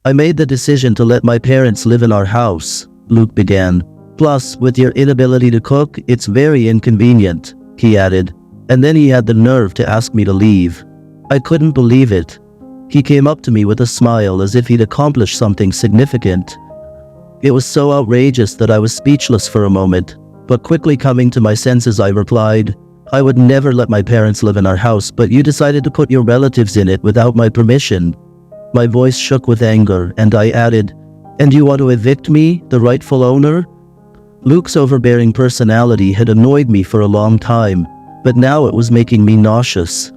I made the decision to let my parents live in our house, Luke began. Plus, with your inability to cook, it's very inconvenient, he added. And then he had the nerve to ask me to leave. I couldn't believe it. He came up to me with a smile as if he'd accomplished something significant. It was so outrageous that I was speechless for a moment, but quickly coming to my senses I replied, I would never let my parents live in our house, but you decided to put your relatives in it without my permission. My voice shook with anger, and I added, and you want to evict me, the rightful owner? Luke's overbearing personality had annoyed me for a long time, but now it was making me nauseous.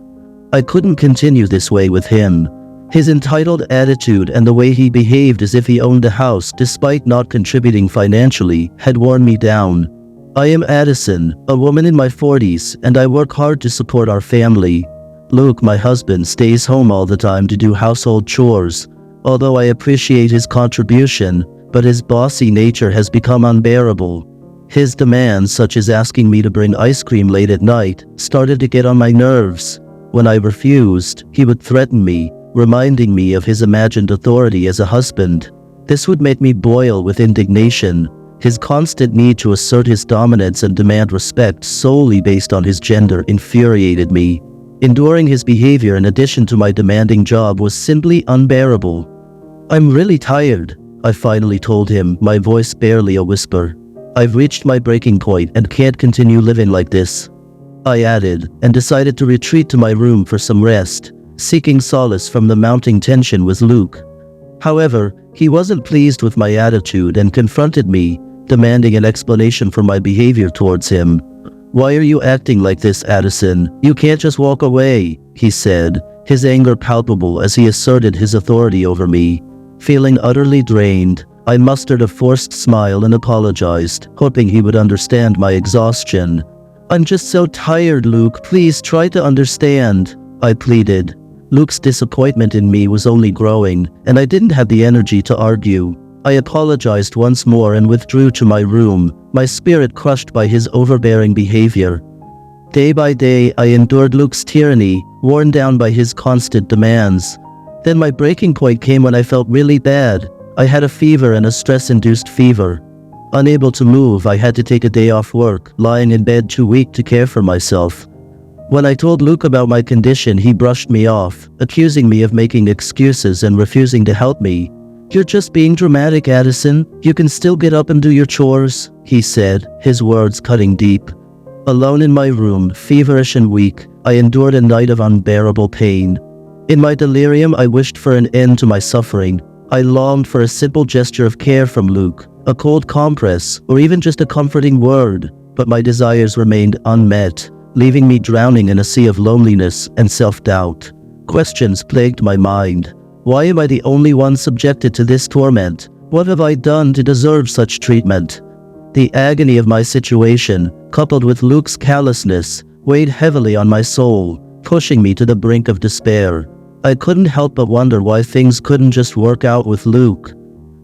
I couldn't continue this way with him. His entitled attitude and the way he behaved as if he owned the house despite not contributing financially had worn me down. I am Addison, a woman in my 40s, and I work hard to support our family. Luke, my husband, stays home all the time to do household chores. Although I appreciate his contribution, but his bossy nature has become unbearable. His demands, such as asking me to bring ice cream late at night, started to get on my nerves. When I refused, he would threaten me, reminding me of his imagined authority as a husband. This would make me boil with indignation. His constant need to assert his dominance and demand respect solely based on his gender infuriated me. Enduring his behavior in addition to my demanding job was simply unbearable. I'm really tired, I finally told him, my voice barely a whisper. I've reached my breaking point and can't continue living like this. I added, and decided to retreat to my room for some rest, seeking solace from the mounting tension with Luke. However, he wasn't pleased with my attitude and confronted me, demanding an explanation for my behavior towards him. Why are you acting like this, Addison? You can't just walk away, he said, his anger palpable as he asserted his authority over me. Feeling utterly drained, I mustered a forced smile and apologized, hoping he would understand my exhaustion. I'm just so tired, Luke. Please try to understand, I pleaded. Luke's disappointment in me was only growing, and I didn't have the energy to argue. I apologized once more and withdrew to my room, my spirit crushed by his overbearing behavior. Day by day, I endured Luke's tyranny, worn down by his constant demands. Then my breaking point came when I felt really bad. I had a fever and a stress-induced fever. Unable to move, I had to take a day off work, lying in bed too weak to care for myself. When I told Luke about my condition, he brushed me off, accusing me of making excuses and refusing to help me. You're just being dramatic, Addison. You can still get up and do your chores, he said, his words cutting deep. Alone in my room, feverish and weak, I endured a night of unbearable pain. In my delirium, I wished for an end to my suffering. I longed for a simple gesture of care from Luke, a cold compress, or even just a comforting word, but my desires remained unmet, leaving me drowning in a sea of loneliness and self-doubt. Questions plagued my mind. Why am I the only one subjected to this torment? What have I done to deserve such treatment? The agony of my situation, coupled with Luke's callousness, weighed heavily on my soul, pushing me to the brink of despair. I couldn't help but wonder why things couldn't just work out with Luke.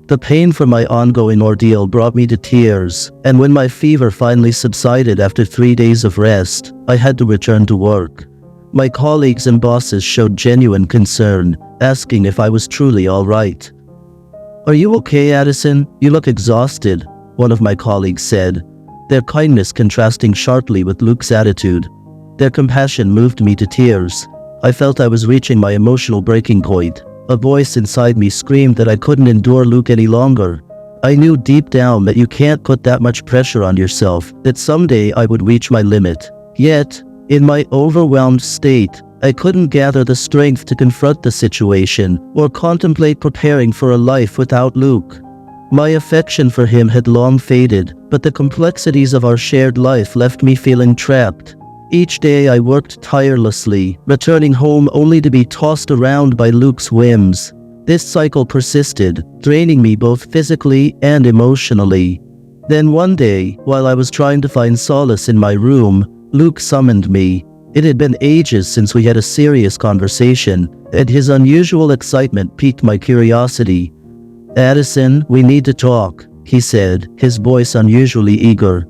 The pain from my ongoing ordeal brought me to tears, and when my fever finally subsided after 3 days of rest, I had to return to work. My colleagues and bosses showed genuine concern, asking if I was truly all right. Are you okay, Addison? You look exhausted, one of my colleagues said, their kindness contrasting sharply with Luke's attitude. Their compassion moved me to tears. I felt I was reaching my emotional breaking point. A voice inside me screamed that I couldn't endure Luke any longer. I knew deep down that you can't put that much pressure on yourself, that someday I would reach my limit. Yet, in my overwhelmed state, I couldn't gather the strength to confront the situation or contemplate preparing for a life without Luke. My affection for him had long faded, but the complexities of our shared life left me feeling trapped. Each day I worked tirelessly, returning home only to be tossed around by Luke's whims. This cycle persisted, draining me both physically and emotionally. Then one day, while I was trying to find solace in my room, Luke summoned me. It had been ages since we had a serious conversation, and his unusual excitement piqued my curiosity. Addison, we need to talk, he said, his voice unusually eager.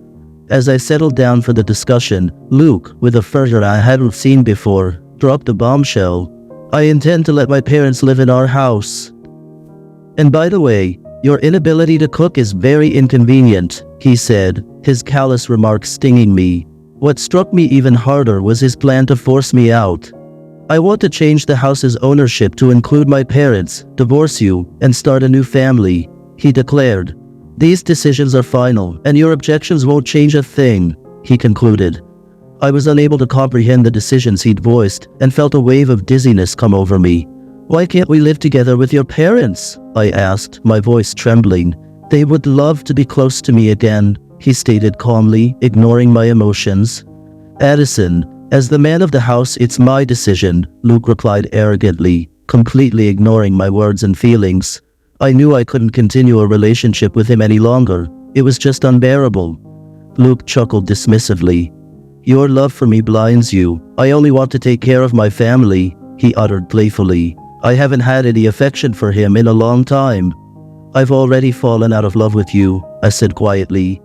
As I settled down for the discussion, Luke, with a fervor I hadn't seen before, dropped a bombshell. I intend to let my parents live in our house. And by the way, your inability to cook is very inconvenient, he said, his callous remark stinging me. What struck me even harder was his plan to force me out. I want to change the house's ownership to include my parents, divorce you, and start a new family, he declared. These decisions are final, and your objections won't change a thing, he concluded. I was unable to comprehend the decisions he'd voiced and felt a wave of dizziness come over me. Why can't we live together with your parents? I asked, my voice trembling. They would love to be close to me again, he stated calmly, ignoring my emotions. Addison, as the man of the house, it's my decision, Luke replied arrogantly, completely ignoring my words and feelings. I knew I couldn't continue a relationship with him any longer. It was just unbearable. Luke chuckled dismissively. Your love for me blinds you. I only want to take care of my family, he uttered playfully. I haven't had any affection for him in a long time. I've already fallen out of love with you, I said quietly.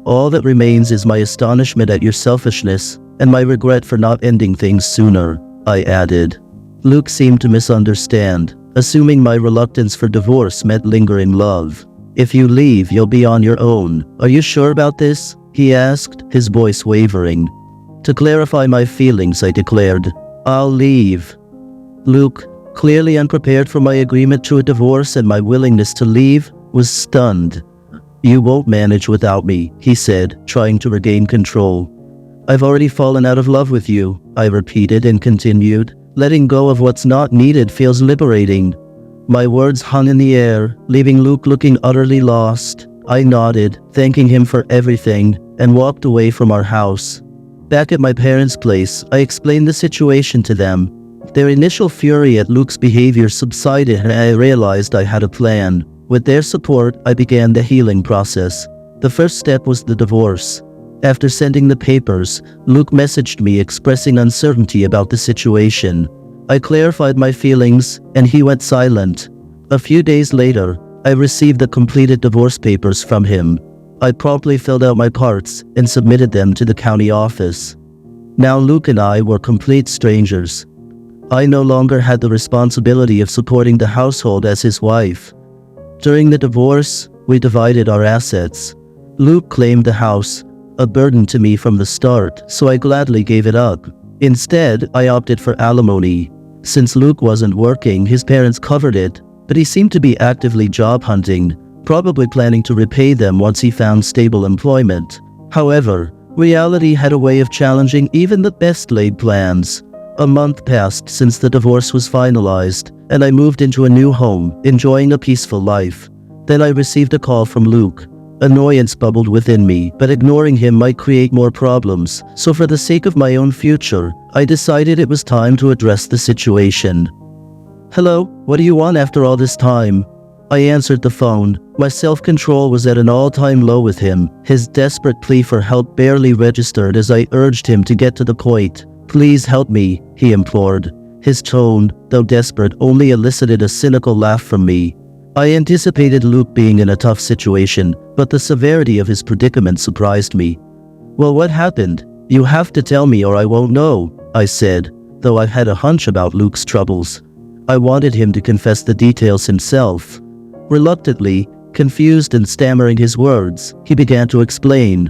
All that remains is my astonishment at your selfishness and my regret for not ending things sooner, I added. Luke seemed to misunderstand, assuming my reluctance for divorce meant lingering love. If you leave, you'll be on your own. Are you sure about this? He asked, his voice wavering. To clarify my feelings, I declared, I'll leave. Luke, clearly unprepared for my agreement to a divorce and my willingness to leave, was stunned. You won't manage without me, he said, trying to regain control. I've already fallen out of love with you, I repeated and continued. Letting go of what's not needed feels liberating. My words hung in the air, leaving Luke looking utterly lost. I nodded, thanking him for everything, and walked away from our house. Back at my parents' place, I explained the situation to them. Their initial fury at Luke's behavior subsided and I realized I had a plan. With their support, I began the healing process. The first step was the divorce. After sending the papers, Luke messaged me expressing uncertainty about the situation. I clarified my feelings, and he went silent. A few days later, I received the completed divorce papers from him. I promptly filled out my parts and submitted them to the county office. Now Luke and I were complete strangers. I no longer had the responsibility of supporting the household as his wife. During the divorce, we divided our assets. Luke claimed the house, a burden to me from the start, so I gladly gave it up. Instead, I opted for alimony. Since Luke wasn't working, his parents covered it, but he seemed to be actively job hunting, probably planning to repay them once he found stable employment. However, reality had a way of challenging even the best laid plans. A month passed since the divorce was finalized, and I moved into a new home, enjoying a peaceful life. Then I received a call from Luke. Annoyance bubbled within me, but ignoring him might create more problems, so for the sake of my own future, I decided it was time to address the situation. Hello, what do you want after all this time? I answered the phone. My self-control was at an all-time low with him. His desperate plea for help barely registered as I urged him to get to the point. Please help me, he implored. His tone, though desperate, only elicited a cynical laugh from me. I anticipated Luke being in a tough situation, but the severity of his predicament surprised me. Well, what happened? You have to tell me or I won't know, I said, though I had a hunch about Luke's troubles. I wanted him to confess the details himself. Reluctantly, confused and stammering his words, he began to explain.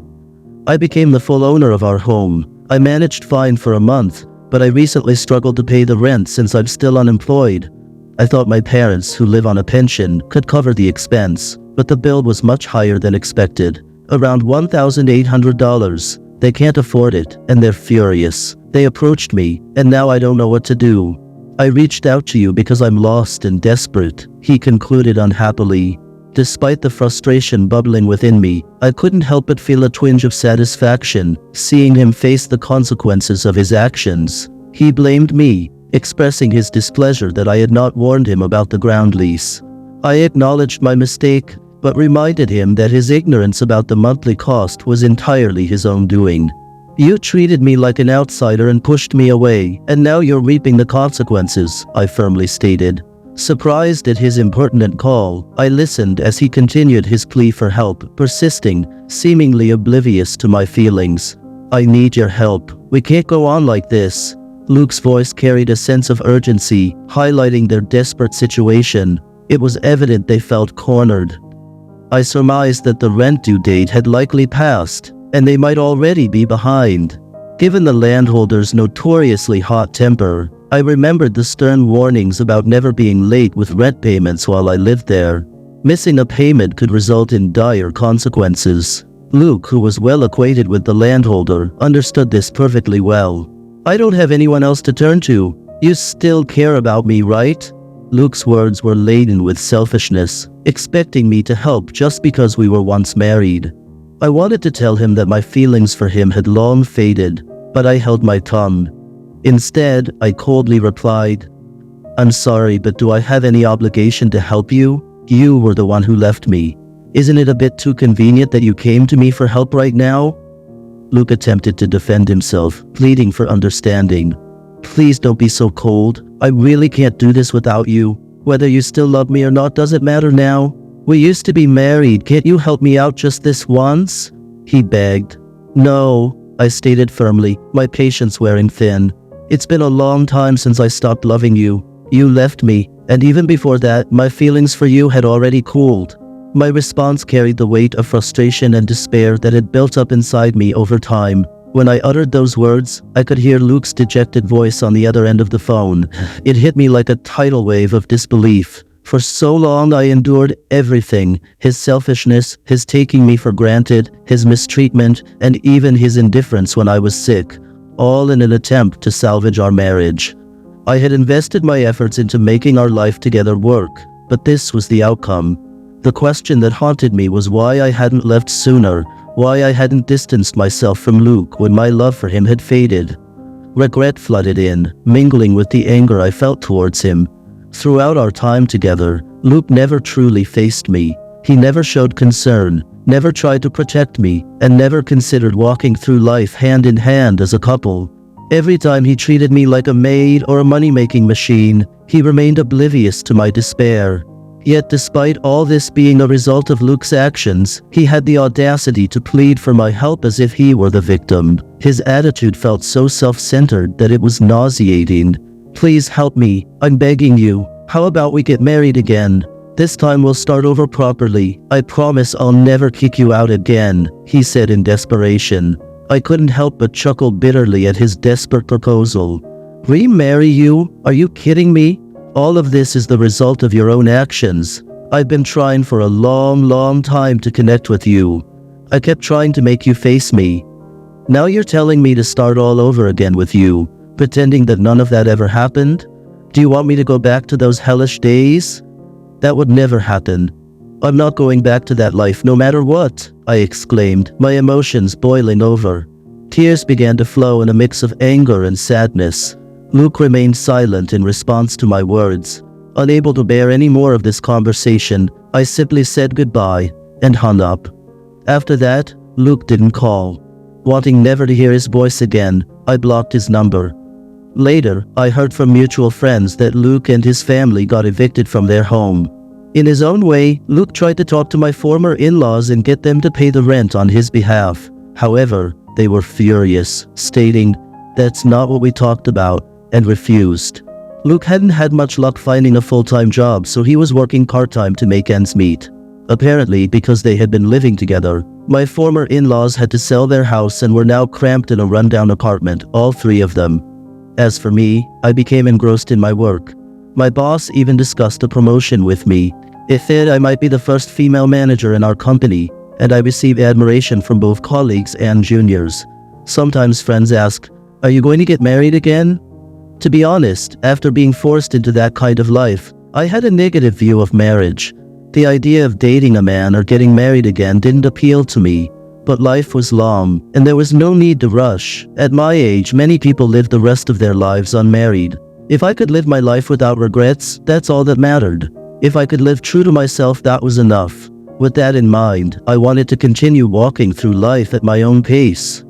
I became the full owner of our home. I managed fine for a month, but I recently struggled to pay the rent since I'm still unemployed. I thought my parents, who live on a pension, could cover the expense, but the bill was much higher than expected, around $1,800. They can't afford it, and they're furious. They approached me, and now I don't know what to do. I reached out to you because I'm lost and desperate, he concluded unhappily. Despite the frustration bubbling within me, I couldn't help but feel a twinge of satisfaction, seeing him face the consequences of his actions. He blamed me, expressing his displeasure that I had not warned him about the ground lease. I acknowledged my mistake, but reminded him that his ignorance about the monthly cost was entirely his own doing. You treated me like an outsider and pushed me away, and now you're reaping the consequences, I firmly stated. Surprised at his impertinent call, I listened as he continued his plea for help, persisting, seemingly oblivious to my feelings. I need your help. We can't go on like this. Luke's voice carried a sense of urgency, highlighting their desperate situation. It was evident they felt cornered. I surmised that the rent due date had likely passed, and they might already be behind. Given the landholder's notoriously hot temper, I remembered the stern warnings about never being late with rent payments while I lived there. Missing a payment could result in dire consequences. Luke, who was well acquainted with the landholder, understood this perfectly well. "I don't have anyone else to turn to. You still care about me, right?" Luke's words were laden with selfishness, expecting me to help just because we were once married. I wanted to tell him that my feelings for him had long faded, but I held my tongue. Instead, I coldly replied, "I'm sorry, but do I have any obligation to help you? You were the one who left me. Isn't it a bit too convenient that you came to me for help right now?" Luke attempted to defend himself, pleading for understanding. "Please don't be so cold. I really can't do this without you. Whether you still love me or not doesn't matter now. We used to be married. Can't you help me out just this once?" he begged. "No," I stated firmly, my patience wearing thin. "It's been a long time since I stopped loving you. You left me, and even before that, my feelings for you had already cooled." My response carried the weight of frustration and despair that had built up inside me over time. When I uttered those words, I could hear Luke's dejected voice on the other end of the phone. It hit me like a tidal wave of disbelief. For so long I endured everything: his selfishness, his taking me for granted, his mistreatment, and even his indifference when I was sick, all in an attempt to salvage our marriage. I had invested my efforts into making our life together work, but this was the outcome. The question that haunted me was why I hadn't left sooner, why I hadn't distanced myself from Luke when my love for him had faded. Regret flooded in, mingling with the anger I felt towards him. Throughout our time together, Luke never truly faced me. He never showed concern, never tried to protect me, and never considered walking through life hand in hand as a couple. Every time he treated me like a maid or a money-making machine, he remained oblivious to my despair. Yet despite all this being a result of Luke's actions, he had the audacity to plead for my help as if he were the victim. His attitude felt so self-centered that it was nauseating. "Please help me. I'm begging you. How about we get married again? This time we'll start over properly. I promise I'll never kick you out again," he said in desperation. I couldn't help but chuckle bitterly at his desperate proposal. "Remarry you? Are you kidding me? All of this is the result of your own actions. I've been trying for a long time to connect with you. I kept trying to make you face me. Now you're telling me to start all over again with you, pretending that none of that ever happened? Do you want me to go back to those hellish days? That would never happen. I'm not going back to that life no matter what," I exclaimed, my emotions boiling over. Tears began to flow in a mix of anger and sadness. Luke remained silent in response to my words. Unable to bear any more of this conversation, I simply said goodbye and hung up. After that, Luke didn't call. Wanting never to hear his voice again, I blocked his number. Later, I heard from mutual friends that Luke and his family got evicted from their home. In his own way, Luke tried to talk to my former in-laws and get them to pay the rent on his behalf. However, they were furious, stating, "That's not what we talked about," and refused. Luke hadn't had much luck finding a full-time job, so he was working part-time to make ends meet. Apparently, because they had been living together, my former in-laws had to sell their house and were now cramped in a rundown apartment, all three of them. As for me, I became engrossed in my work. My boss even discussed a promotion with me. It said I might be the first female manager in our company, and I received admiration from both colleagues and juniors. Sometimes friends asked, "Are you going to get married again?" To be honest, after being forced into that kind of life, I had a negative view of marriage. The idea of dating a man or getting married again didn't appeal to me. But life was long, and there was no need to rush. At my age, many people live the rest of their lives unmarried. If I could live my life without regrets, that's all that mattered. If I could live true to myself, that was enough. With that in mind, I wanted to continue walking through life at my own pace.